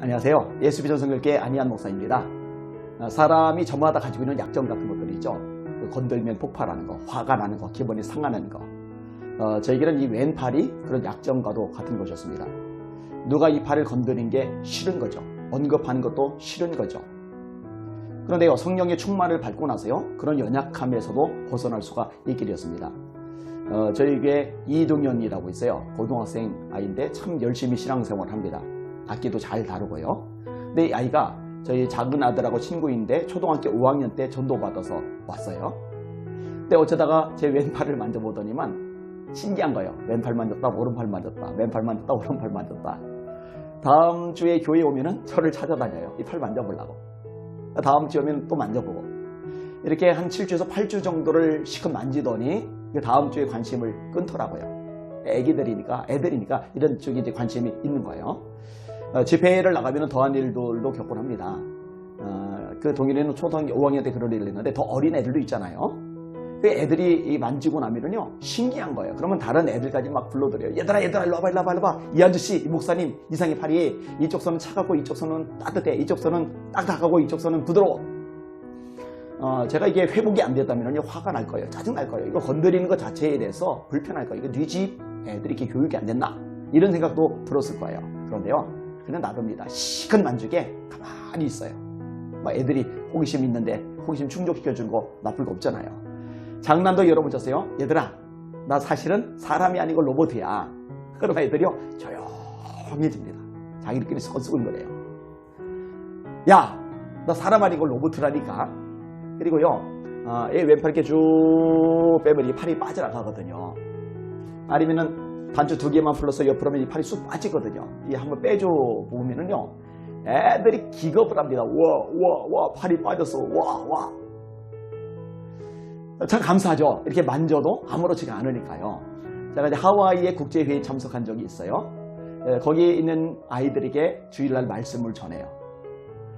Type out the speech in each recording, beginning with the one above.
안녕하세요. 예수비전성결교회 안희한 목사입니다. 사람이 저마다 가지고 있는 약점 같은 것들이 있죠. 건들면 폭발하는 거, 화가 나는 거, 기분이 상하는 거. 저에게는 이 왼팔이 그런 약점과도 같은 것이었습니다. 누가 이 팔을 건드린 게 싫은 거죠. 언급하는 것도 싫은 거죠. 그런데요, 성령의 충만을 받고 나서요, 그런 연약함에서도 벗어날 수가 있게 되었습니다. 저희 교회 이동현이라고 있어요. 고등학생 아이인데 참 열심히 신앙생활을 합니다. 악기도 잘 다루고요. 근데 이 아이가 저희 작은 아들하고 친구인데 초등학교 5학년 때 전도받아서 왔어요. 근데 어쩌다가 제 왼팔을 만져보더니만 신기한 거예요. 왼팔 만졌다, 오른팔 만졌다, 왼팔 만졌다, 오른팔 만졌다. 다음 주에 교회 오면은 저를 찾아다녀요. 이 팔 만져보려고. 다음 주에 오면 또 만져보고. 이렇게 한 7주에서 8주 정도를 시컷 만지더니 다음 주에 관심을 끊더라고요. 애들이니까 이런 쪽에 이제 관심이 있는 거예요. 집회를 나가면 더한 일들도 겪곤 합니다. 그 동일에는 초등학교 5학년 때 그런 일을 했는데 더 어린 애들도 있잖아요. 그 애들이 만지고 나면은요, 신기한 거예요. 그러면 다른 애들까지 막 불러들여요. 얘들아, 일로 와봐. 이 아저씨, 이 목사님, 이상의 팔이 이쪽 손은 차갑고 이쪽 손은 따뜻해. 이쪽 손은 딱딱하고 이쪽 손은 부드러워. 제가 이게 회복이 안 됐다면요, 화가 날 거예요. 짜증 날 거예요. 이거 건드리는 것 자체에 대해서 불편할 거예요. 이거 네 집 애들이 이렇게 교육이 안 됐나? 이런 생각도 들었을 거예요. 그런데요, 그냥 놔둡니다. 시큰 만족에 가만히 있어요. 막 애들이 호기심 있는데 호기심 충족시켜주는 거 나쁠 거 없잖아요. 장난도 여러분 쳤어요. 얘들아, 나 사실은 사람이 아니고 로봇이야. 그러면 애들이요, 조용해집니다. 자기들끼리 썩은 거래요. 야, 나 사람 아니고 로봇이라니까. 그리고요, 얘 왼팔 이렇게 쭉 빼면 이 팔이 빠져나가거든요. 아니면은 단추 2개만 풀러서 옆으로 하면 이 팔이 쑥 빠지거든요. 이 한번 빼줘 보면은요, 애들이 기겁을 합니다. 와, 팔이 빠졌어. 와. 참 감사하죠. 이렇게 만져도 아무렇지가 않으니까요. 제가 이제 하와이에 국제회의에 참석한 적이 있어요. 거기에 있는 아이들에게 주일날 말씀을 전해요.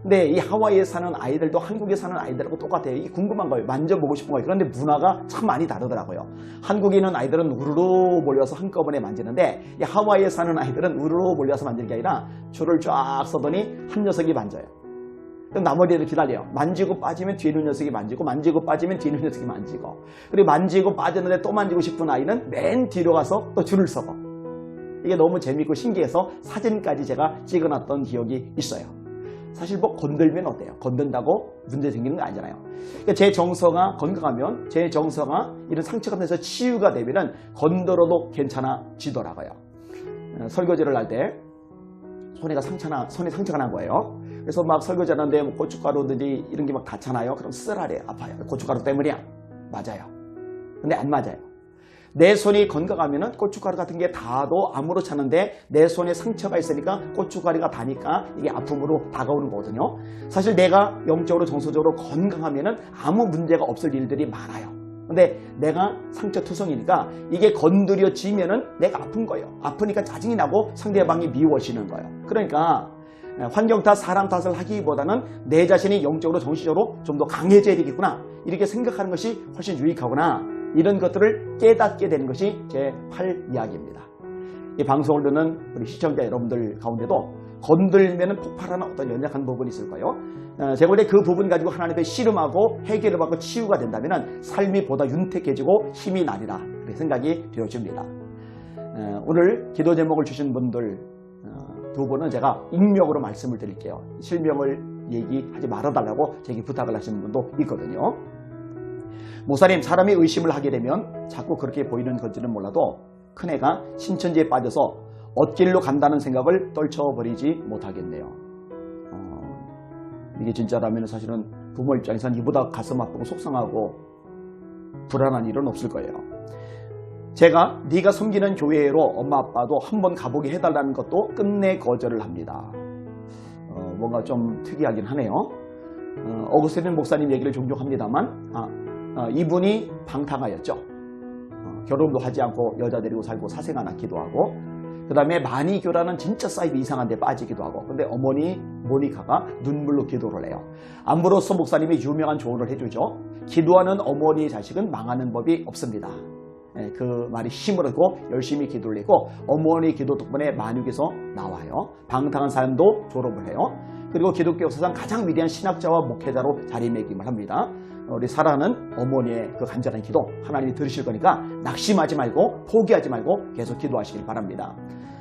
근데 이 하와이에 사는 아이들도 한국에 사는 아이들하고 똑같아요. 이게 궁금한 거예요. 만져보고 싶은 거예요. 그런데 문화가 참 많이 다르더라고요. 한국에 있는 아이들은 우르르 몰려서 한꺼번에 만지는데, 이 하와이에 사는 아이들은 우르르 몰려서 만지는 게 아니라 줄을 쫙 서더니 한 녀석이 만져요. 그럼 나머지 애들 기다려요. 만지고 빠지면 뒤에 있는 녀석이 만지고, 만지고 빠지면 뒤에 있는 녀석이 만지고, 그리고 만지고 빠졌는데 또 만지고 싶은 아이는 맨 뒤로 가서 또 줄을 서고. 이게 너무 재밌고 신기해서 사진까지 제가 찍어놨던 기억이 있어요. 사실 뭐 건들면 어때요? 건든다고 문제 생기는 거 아니잖아요. 그러니까 제 정서가 건강하면, 제 정서가 이런 상처가 돼서 치유가 되면은 건드려도 괜찮아지더라고요. 설거지를 할 때 손에 상처가 난 거예요. 그래서 막 설거지를 하는데 뭐 고춧가루들이 이런 게 막 닿잖아요. 그럼 쓰라래, 아파요. 고춧가루 때문이야. 맞아요. 근데 안 맞아요. 내 손이 건강하면은 고춧가루 같은 게 닿아도 아무렇지 않은데, 내 손에 상처가 있으니까 고춧가루가 닿으니까 이게 아픔으로 다가오는 거거든요. 사실 내가 영적으로 정서적으로 건강하면은 아무 문제가 없을 일들이 많아요. 근데 내가 상처투성이니까 이게 건드려지면은 내가 아픈 거예요. 아프니까 짜증이 나고 상대방이 미워지는 거예요. 그러니까 환경 탓, 사람 탓을 하기보다는 내 자신이 영적으로 정신적으로 좀 더 강해져야 되겠구나, 이렇게 생각하는 것이 훨씬 유익하구나, 이런 것들을 깨닫게 되는 것이 제 8 이야기입니다. 이 방송을 듣는 우리 시청자 여러분들 가운데도 건들면 폭발하는 어떤 연약한 부분이 있을 거예요. 제가 볼 때 그 부분 가지고 하나님의 씨름하고 해결을 받고 치유가 된다면 삶이 보다 윤택해지고 힘이 나리라, 그렇게 생각이 되어집니다. 오늘 기도 제목을 주신 분들 두 분은 제가 익명으로 말씀을 드릴게요. 실명을 얘기하지 말아달라고 제게 부탁을 하시는 분도 있거든요. 목사님, 사람이 의심을 하게 되면 자꾸 그렇게 보이는 건지는 몰라도 큰애가 신천지에 빠져서 엇길로 간다는 생각을 떨쳐버리지 못하겠네요. 이게 진짜라면 사실은 부모 입장에서는 이보다 가슴 아프고 속상하고 불안한 일은 없을 거예요. 제가 네가 섬기는 교회로 엄마 아빠도 한번 가보게 해달라는 것도 끝내 거절을 합니다. 뭔가 좀 특이하긴 하네요. 어거스틴 목사님 얘기를 종종 합니다만, 이분이 방탕하였죠. 결혼도 하지 않고 여자 데리고 살고 사생아 낳기도 하고, 그 다음에 마니교라는 진짜 사이비 이상한 데 빠지기도 하고, 근데 어머니 모니카가 눈물로 기도를 해요. 암브로스 목사님이 유명한 조언을 해주죠. 기도하는 어머니의 자식은 망하는 법이 없습니다. 그 말이 힘을 얻고 열심히 기도를 했고 어머니 기도 덕분에 만육에서 나와요. 방탕한 사람도 졸업을 해요. 그리고 기독교 역사상 가장 위대한 신학자와 목회자로 자리매김을 합니다. 우리 사라는 어머니의 그 간절한 기도 하나님이 들으실 거니까 낙심하지 말고 포기하지 말고 계속 기도하시길 바랍니다.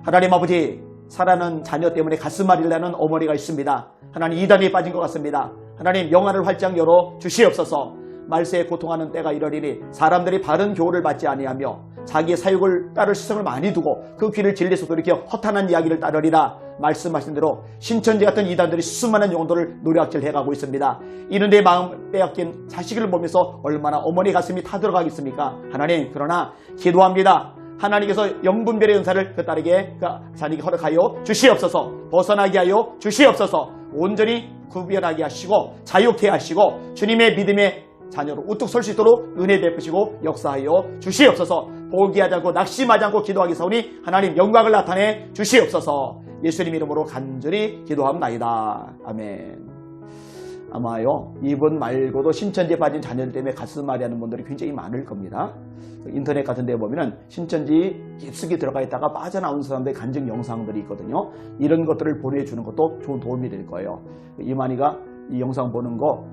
하나님 아버지, 사라는 자녀 때문에 가슴앓이를 나는 어머니가 있습니다. 하나님 이단에 빠진 것 같습니다. 하나님 영안을 활짝 열어 주시옵소서. 말세에 고통하는 때가 이러리니 사람들이 바른 교훈을 받지 아니하며 자기의 사육을 따를 시선을 많이 두고 그 귀를 진리에서 돌이켜 허탄한 이야기를 따르리라. 말씀하신 대로 신천지 같은 이단들이 수많은 영혼들을 노략질 해가고 있습니다. 이런 데 마음 빼앗긴 자식을 보면서 얼마나 어머니 가슴이 타들어가겠습니까? 하나님, 그러나 기도합니다. 하나님께서 영분별의 은사를 그 딸에게 그 자녀에게 허락하여 주시옵소서. 벗어나게 하여 주시옵소서. 온전히 구별하게 하시고 자유케 하시고 주님의 믿음의 자녀로 우뚝 설 수 있도록 은혜 베푸시고 역사하여 주시옵소서. 포기하지 않고 낙심하지 않고 기도하기 사오니 하나님 영광을 나타내 주시옵소서. 예수님 이름으로 간절히 기도합나이다. 아멘. 아마요 이분 말고도 신천지에 빠진 자녀들 때문에 가슴앓이 하는 분들이 굉장히 많을 겁니다. 인터넷 같은 데 보면은 신천지 깊숙이 들어가 있다가 빠져나온 사람들의 간증 영상들이 있거든요. 이런 것들을 보내주는 것도 좋은 도움이 될 거예요. 이만희가 이 영상 보는 거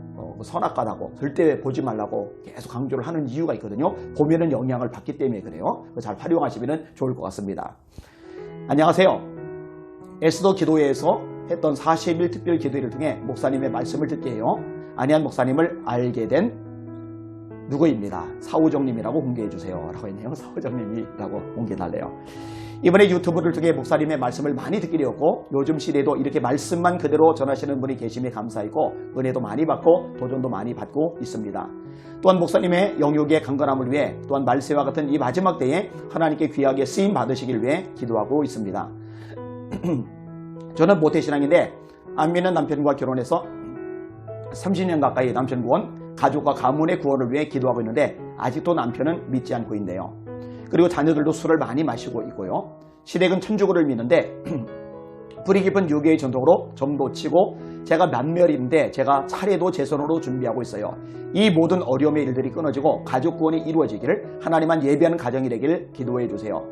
선악과다고 절대 보지 말라고 계속 강조를 하는 이유가 있거든요. 보면은 영향을 받기 때문에 그래요. 잘 활용하시면 좋을 것 같습니다. 안녕하세요. 에스더 기도회에서 했던 40일 특별 기도회를 통해 목사님의 말씀을 듣게 해요. 안희한 목사님을 알게 된 누구입니다. 사우정님이라고 공개해주세요 라고 했네요. 사우정님이라고 공개해달래요. 이번에 유튜브를 통해 목사님의 말씀을 많이 듣게 되었고 요즘 시대에도 이렇게 말씀만 그대로 전하시는 분이 계심에 감사했고 은혜도 많이 받고 도전도 많이 받고 있습니다. 또한 목사님의 영육의 강건함을 위해 또한 말세와 같은 이 마지막 때에 하나님께 귀하게 쓰임 받으시길 위해 기도하고 있습니다. 저는 모태신앙인데 안 믿는 남편과 결혼해서 30년 가까이 남편 구원, 가족과 가문의 구원을 위해 기도하고 있는데 아직도 남편은 믿지 않고 있네요. 그리고 자녀들도 술을 많이 마시고 있고요. 시댁은 천주교를 믿는데 뿌리 깊은 유교의 전통으로 점도 치고 제가 만멸인데 제가 차례도 제 손으로 준비하고 있어요. 이 모든 어려움의 일들이 끊어지고 가족 구원이 이루어지기를 하나님만 예배하는 가정이 되길 기도해 주세요.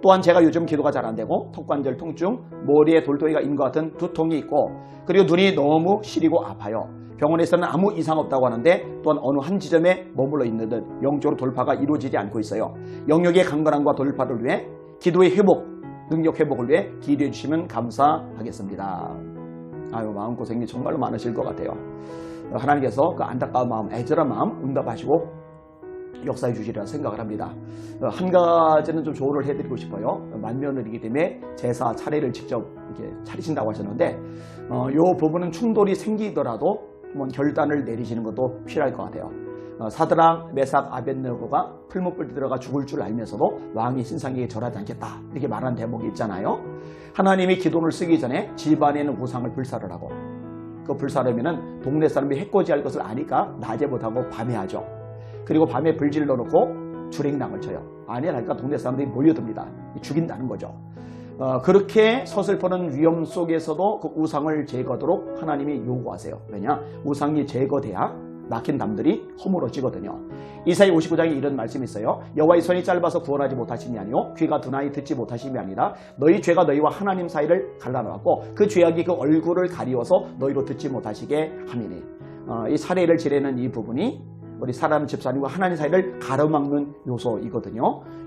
또한 제가 요즘 기도가 잘 안 되고 턱관절 통증, 머리에 돌덩이가 있는 것 같은 두통이 있고 그리고 눈이 너무 시리고 아파요. 병원에서는 아무 이상 없다고 하는데 또한 어느 한 지점에 머물러 있는 듯 영적으로 돌파가 이루어지지 않고 있어요. 영역의 강건함과 돌파를 위해 기도의 회복, 능력 회복을 위해 기도해 주시면 감사하겠습니다. 아유, 마음고생이 정말로 많으실 것 같아요. 하나님께서 그 안타까운 마음, 애절한 마음 응답하시고 역사해 주시리라 생각을 합니다. 한 가지는 좀 조언을 해드리고 싶어요. 만면을이기 때문에 제사 차례를 직접 이렇게 차리신다고 하셨는데 이 부분은 충돌이 생기더라도 한번 결단을 내리시는 것도 필요할 것 같아요. 사드락, 메삭, 아벳느고가 풀무불 들어가 죽을 줄 알면서도 왕이 신상에게 절하지 않겠다 이렇게 말한 대목이 있잖아요. 하나님이 기도를 쓰기 전에 집안에는 우상을 불사를 하고 그 불사르면은 동네 사람이 해코지할 것을 아니까 낮에 못하고 밤에 하죠. 그리고 밤에 불질러 놓고 주랭랑을 쳐요. 아니라니까 동네 사람들이 모여듭니다. 죽인다는 거죠. 그렇게 서슬퍼는 위험 속에서도 그 우상을 제거하도록 하나님이 요구하세요. 왜냐? 우상이 제거돼야 막힌 담들이 허물어지거든요. 이사야 59장에 이런 말씀이 있어요. 여호와의 손이 짧아서 구원하지 못하심이 아니요 귀가 둔하니 듣지 못하심이 아니라 너희 죄가 너희와 하나님 사이를 갈라놓았고 그 죄악이 그 얼굴을 가리워서 너희로 듣지 못하시게 함이니. 이 사례를 지내는 이 부분이 우리 사람 집사님과 하나님 사이를 가로막는 요소이거든요.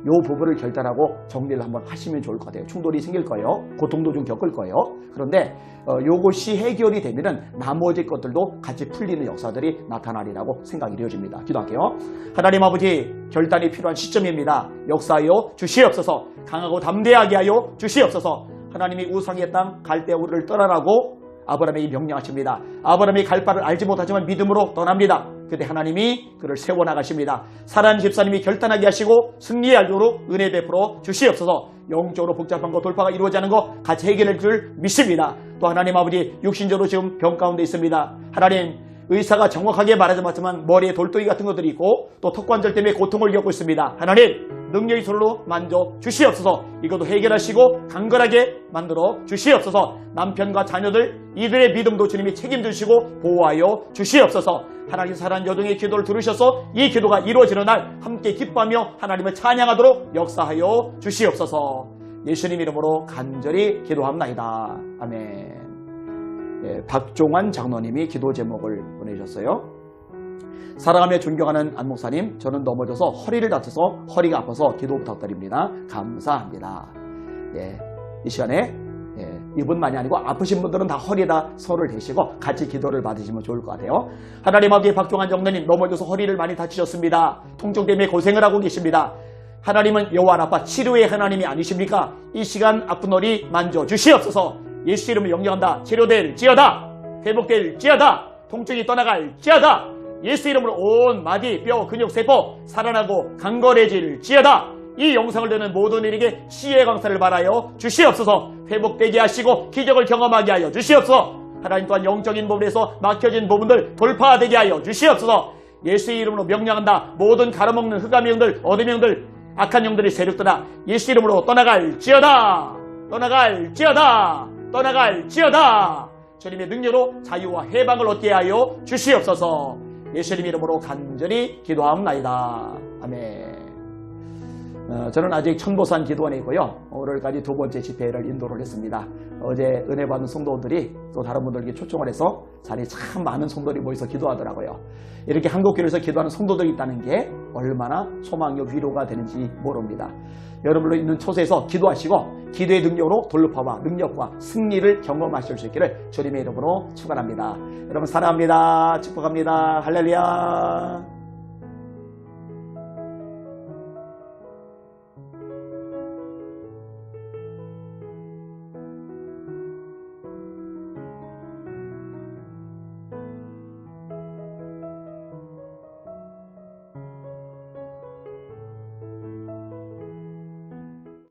이 부분을 결단하고 정리를 한번 하시면 좋을 것 같아요. 충돌이 생길 거예요. 고통도 좀 겪을 거예요. 그런데 이것이 해결이 되면은 나머지 것들도 같이 풀리는 역사들이 나타나리라고 생각이 되어집니다. 기도할게요. 하나님 아버지, 결단이 필요한 시점입니다. 역사하여 주시옵소서. 강하고 담대하게 하여 주시옵소서. 하나님이 우상의 땅 갈대우를 떠나라고 아브라함에게 명령하십니다. 아브라함이 갈 바를 알지 못하지만 믿음으로 떠납니다. 그때 하나님이 그를 세워나가십니다. 사랑하는 집사님이 결단하게 하시고 승리의 알도록 은혜 베풀어 주시옵소서. 영적으로 복잡한 거 돌파가 이루어지지 않은 거 같이 해결할 줄 믿습니다. 또 하나님 아버지, 육신적으로 지금 병 가운데 있습니다. 하나님, 의사가 정확하게 말하자마지만 머리에 돌덩이 같은 것들이 있고 또 턱관절 때문에 고통을 겪고 있습니다. 하나님 능력의 손으로 만져 주시옵소서. 이것도 해결하시고 강건하게 만들어 주시옵소서. 남편과 자녀들 이들의 믿음도 주님이 책임지시고 보호하여 주시옵소서. 하나님 사랑하는 여동의 기도를 들으셔서 이 기도가 이루어지는 날 함께 기뻐하며 하나님을 찬양하도록 역사하여 주시옵소서. 예수님 이름으로 간절히 기도합나이다. 아멘. 예, 박종환 장로님이 기도 제목을 보내주셨어요. 사랑하며 존경하는 안 목사님, 저는 넘어져서 허리를 다쳐서 허리가 아파서 기도 부탁드립니다. 감사합니다. 예, 이 시간에 이분만이 아니고 아프신 분들은 다 허리에다 손을 대시고 같이 기도를 받으시면 좋을 것 같아요. 하나님 아버지, 박종환 장로님 넘어져서 허리를 많이 다치셨습니다. 통증 때문에 고생을 하고 계십니다. 하나님은 여호와 라파 치료의 하나님이 아니십니까? 이 시간 아픈 허리 만져주시옵소서. 예수 이름을 영접한다. 치료될지어다. 회복될지어다. 통증이 떠나갈지어다. 예수 이름으로 온 마디, 뼈, 근육, 세포 살아나고 강건해질지어다. 이 영상을 듣는 모든 이에게 치유의 강사를 바라여 주시옵소서. 회복되게 하시고 기적을 경험하게 하여 주시옵소서. 하나님 또한 영적인 부분에서 막혀진 부분들 돌파되게 하여 주시옵소서. 예수의 이름으로 명령한다. 모든 가로먹는 흑암의 영들, 어둠의 영들, 악한 영들이 세력들아 예수 이름으로 떠나갈지어다. 떠나갈지어다. 떠나갈지어다. 주님의 능력으로 자유와 해방을 얻게 하여 주시옵소서. 예수님 이름으로 간절히 기도하옵나이다. 아멘. 저는 아직 천보산 기도원이고요. 오늘까지 두 번째 집회를 인도를 했습니다. 어제 은혜 받은 성도들이 또 다른 분들에게 초청을 해서 자리에 참 많은 성도들이 모여서 기도하더라고요. 이렇게 한국교회에서 기도하는 성도들이 있다는 게 얼마나 소망과 위로가 되는지 모릅니다. 여러분으로 있는 초소에서 기도하시고 기도의 능력으로 돌파와 능력과 승리를 경험하실 수 있기를 주님의 이름으로 축원합니다. 여러분 사랑합니다. 축복합니다. 할렐루야.